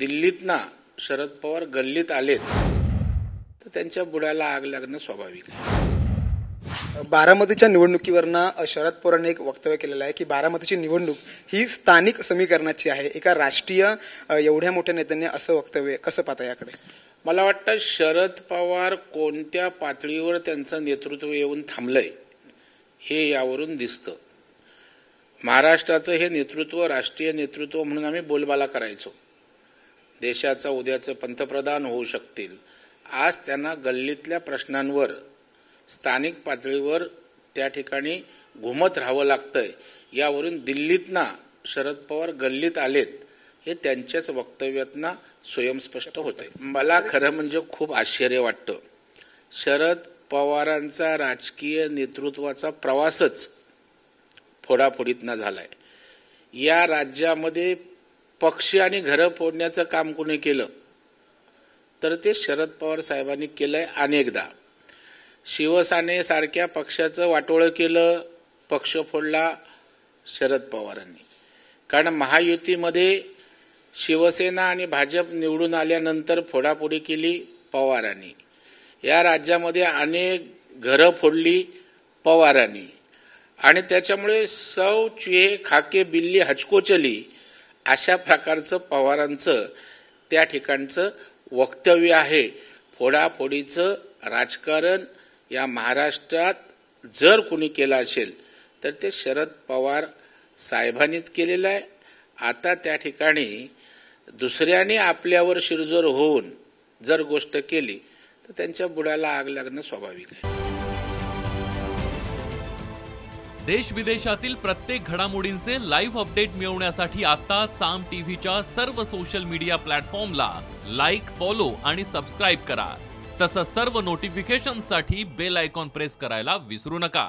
दिल्लीतना शरद पवार गल्लीत आलेत तर त्यांच्या बुडाला आग लागणं स्वाभाविक आहे। बारामतीच्या निवडणुकीवरनं शरद पवारांनी एक वक्तव्य केलेलं आहे की बारामतीची निवडणूक ही स्थानिक समीकरणाची आहे। एका राष्ट्रीय एवढ्या मोठ्या नेत्यांनी असं वक्तव्य कसं पाहता याकडे? मला वाटतं शरद पवार कोणत्या पातळीवर त्यांचं नेतृत्व येऊन थांबलंय हे यावरून दिसतं। महाराष्ट्राचं हे नेतृत्व राष्ट्रीय नेतृत्व म्हणून आम्ही बोलबाला करायचो, देशाचा उद्याचे पंतप्रधान होऊ शकतील। आज त्यांना गल्लीतल्या प्रश्नांवर स्थानिक पातळीवर त्या ठिकाणी घुमत राहावं लागतंय। यावरून दिल्लीतना शरद पवार गल्लीत आलेत हे त्यांच्याच वक्तव्यातना स्वयंस्पष्ट होतंय। मला खरं म्हणजे खूप आश्चर्य वाटतं। शरद पवारांचा राजकीय नेतृत्वाचा प्रवासच फोडाफोडीतना झालाय। या राज्यामध्ये पक्ष आणि घरं फोडण्याचं काम कोणी केलं तर ते शरद पवार साहेबांनी केलंय अनेकदा। शिवसेनेसारख्या पक्षाचं वाटोळं केलं, पक्ष फोडला शरद पवारांनी। कारण महायुतीमध्ये शिवसेना आणि भाजप निवडून आल्यानंतर फोडाफोडी केली पवारांनी। या राज्यामध्ये अनेक घरं फोडली पवारांनी आणि त्याच्यामुळे सौ चुहे खाके बिल्ली हचको चली अशा प्रकारचं पवारांचं त्या ठिकाणचं वक्तव्य आहे। फोडाफोडीचं राजकारण या महाराष्ट्रात जर कोणी केलं असेल तर ते शरद पवार साहेबांनीच केलेलं आहे। आता त्या ठिकाणी दुसऱ्याने आपल्यावर शिरजोर होऊन जर गोष्ट केली तर त्यांच्या बुडाला आग लागणं स्वाभाविक आहे। देश विदेशातील प्रत्येक घडामोडींचे लाईव्ह अपडेट मिळवण्यासाठी आता साम टीव्हीच्या सर्व सोशल मीडिया प्लॅटफॉर्मला लाईक, फॉलो आणि सबस्क्राईब करा। तसंच सर्व नोटिफिकेशनसाठी बेल आयकॉन प्रेस करायला विसरू नका।